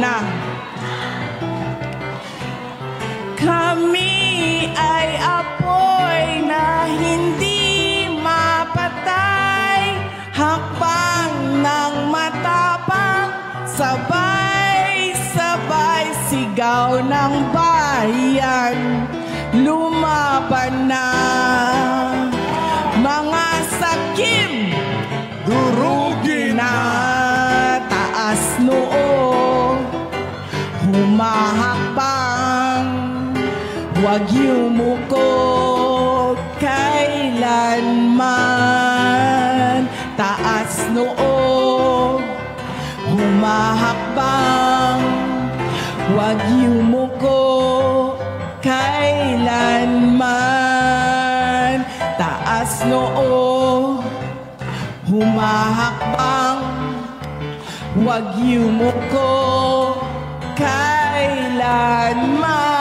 na. Kami ay apoy na hindi mapatay, hakbang ng matapang, sabay-sabay sigaw ng bayan, lumaban na. Mga sakim, durugin na, taas noo, humahakbang. Huwag yumuko kailanman, taas noo, humahakbang. Huwag yumuko kailanman, taas noo, humahakbang. Huwag yumuko kailanman.